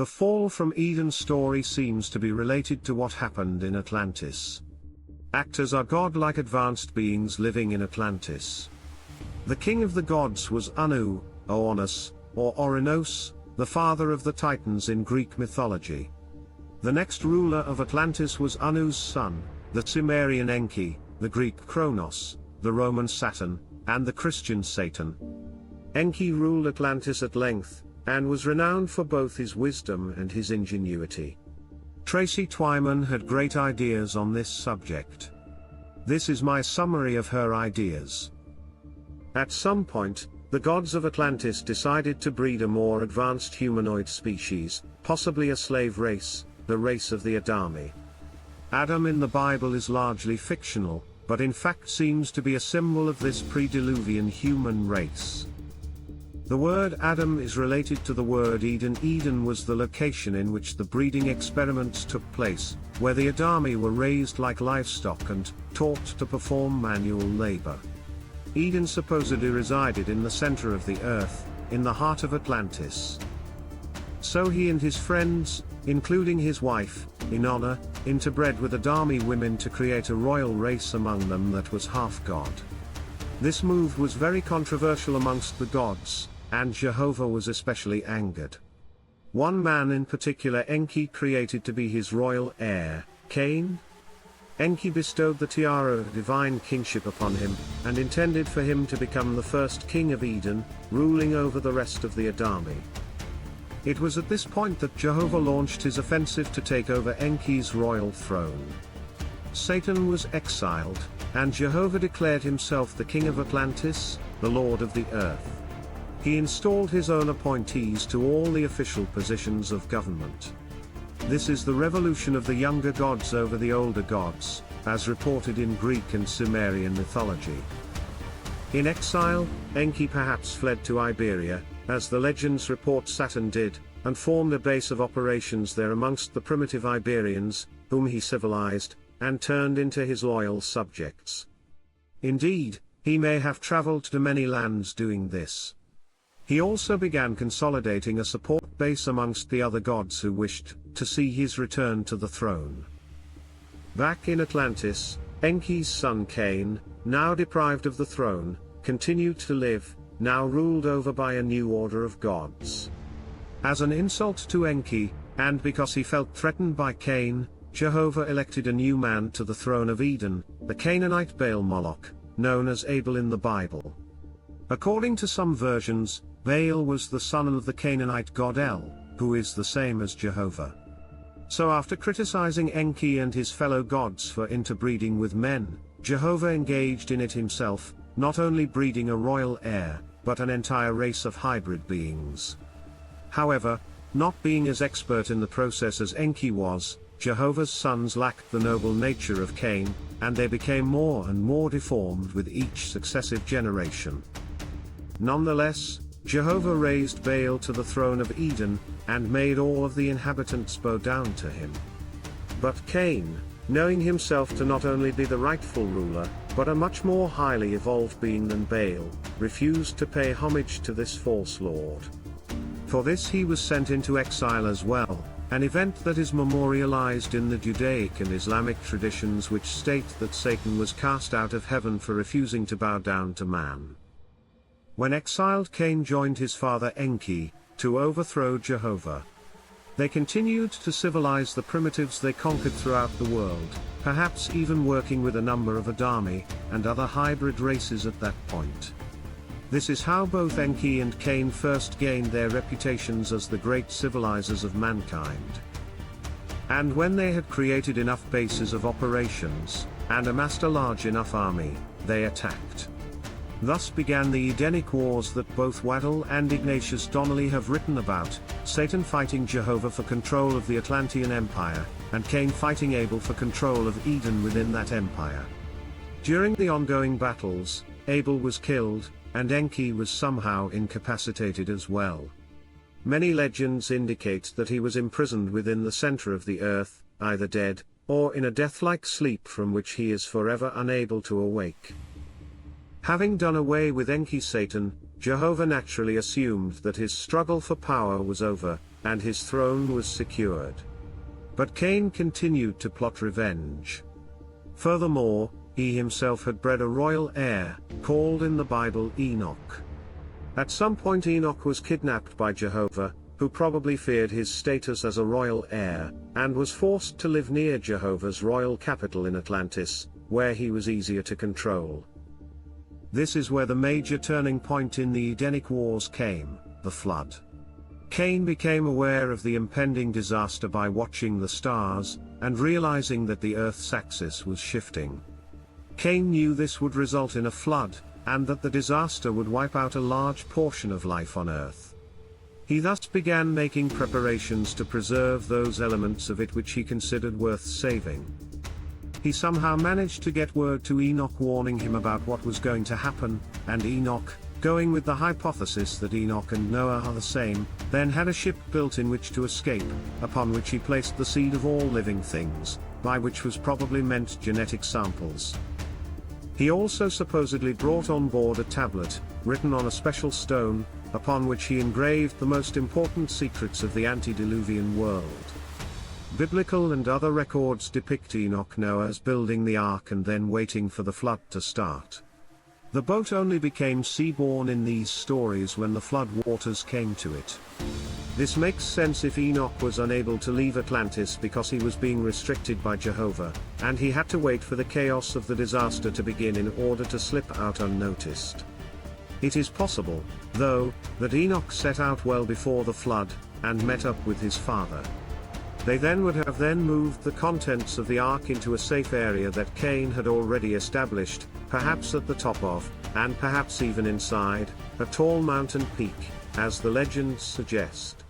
The fall from Eden story seems to be related to what happened in Atlantis. Actors are godlike advanced beings living in Atlantis. The king of the gods was Anu, Oannes, or Ouranos, the father of the Titans in Greek mythology. The next ruler of Atlantis was Anu's son, the Sumerian Enki, the Greek Kronos, the Roman Saturn, and the Christian Satan. Enki ruled Atlantis at length, and was renowned for both his wisdom and his ingenuity. Tracy Twyman had great ideas on this subject. This is my summary of her ideas. At some point, the gods of Atlantis decided to breed a more advanced humanoid species, possibly a slave race, the race of the Adami. Adam in the Bible is largely fictional, but in fact seems to be a symbol of this pre-diluvian human race. The word Adam is related to the word Eden. Eden was the location in which the breeding experiments took place, where the Adami were raised like livestock and taught to perform manual labor. Eden supposedly resided in the center of the earth, in the heart of Atlantis. So he and his friends, including his wife, Inanna, interbred with Adami women to create a royal race among them that was half god. This move was very controversial amongst the gods, and Jehovah was especially angered. One man in particular Enki created to be his royal heir, Cain. Enki bestowed the tiara of divine kingship upon him, and intended for him to become the first king of Eden, ruling over the rest of the Adami. It was at this point that Jehovah launched his offensive to take over Enki's royal throne. Satan was exiled, and Jehovah declared himself the king of Atlantis, the lord of the earth. He installed his own appointees to all the official positions of government. This is the revolution of the younger gods over the older gods, as reported in Greek and Sumerian mythology. In exile, Enki perhaps fled to Iberia, as the legends report Saturn did, and formed a base of operations there amongst the primitive Iberians, whom he civilized, and turned into his loyal subjects. Indeed, he may have traveled to many lands doing this. He also began consolidating a support base amongst the other gods who wished to see his return to the throne. Back in Atlantis, Enki's son Cain, now deprived of the throne, continued to live, now ruled over by a new order of gods. As an insult to Enki, and because he felt threatened by Cain, Jehovah elected a new man to the throne of Eden, the Canaanite Baal Moloch, known as Abel in the Bible. According to some versions, Baal was the son of the Canaanite god El, who is the same as Jehovah. So after criticizing Enki and his fellow gods for interbreeding with men, Jehovah engaged in it himself, not only breeding a royal heir, but an entire race of hybrid beings. However, not being as expert in the process as Enki was, Jehovah's sons lacked the noble nature of Cain, and they became more and more deformed with each successive generation. Nonetheless, Jehovah raised Baal to the throne of Eden, and made all of the inhabitants bow down to him. But Cain, knowing himself to not only be the rightful ruler, but a much more highly evolved being than Baal, refused to pay homage to this false lord. For this he was sent into exile as well, an event that is memorialized in the Judaic and Islamic traditions which state that Satan was cast out of heaven for refusing to bow down to man. When exiled, Cain joined his father Enki, to overthrow Jehovah. They continued to civilize the primitives they conquered throughout the world, perhaps even working with a number of Adami, and other hybrid races at that point. This is how both Enki and Cain first gained their reputations as the great civilizers of mankind. And when they had created enough bases of operations, and amassed a large enough army, they attacked. Thus began the Edenic wars that both Waddell and Ignatius Donnelly have written about, Satan fighting Jehovah for control of the Atlantean Empire, and Cain fighting Abel for control of Eden within that empire. During the ongoing battles, Abel was killed, and Enki was somehow incapacitated as well. Many legends indicate that he was imprisoned within the center of the earth, either dead, or in a death-like sleep from which he is forever unable to awake. Having done away with Enki's Satan, Jehovah naturally assumed that his struggle for power was over, and his throne was secured. But Cain continued to plot revenge. Furthermore, he himself had bred a royal heir, called in the Bible Enoch. At some point Enoch was kidnapped by Jehovah, who probably feared his status as a royal heir, and was forced to live near Jehovah's royal capital in Atlantis, where he was easier to control. This is where the major turning point in the Edenic Wars came, the flood. Cain became aware of the impending disaster by watching the stars, and realizing that the Earth's axis was shifting. Cain knew this would result in a flood, and that the disaster would wipe out a large portion of life on Earth. He thus began making preparations to preserve those elements of it which he considered worth saving. He somehow managed to get word to Enoch warning him about what was going to happen, and Enoch, going with the hypothesis that Enoch and Noah are the same, then had a ship built in which to escape, upon which he placed the seed of all living things, by which was probably meant genetic samples. He also supposedly brought on board a tablet, written on a special stone, upon which he engraved the most important secrets of the antediluvian world. Biblical and other records depict Enoch Noah's building the ark and then waiting for the flood to start. The boat only became seaborne in these stories when the flood waters came to it. This makes sense if Enoch was unable to leave Atlantis because he was being restricted by Jehovah, and he had to wait for the chaos of the disaster to begin in order to slip out unnoticed. It is possible, though, that Enoch set out well before the flood, and met up with his father. They then would have moved the contents of the ark into a safe area that Cain had already established, perhaps at the top of, and perhaps even inside, a tall mountain peak, as the legends suggest.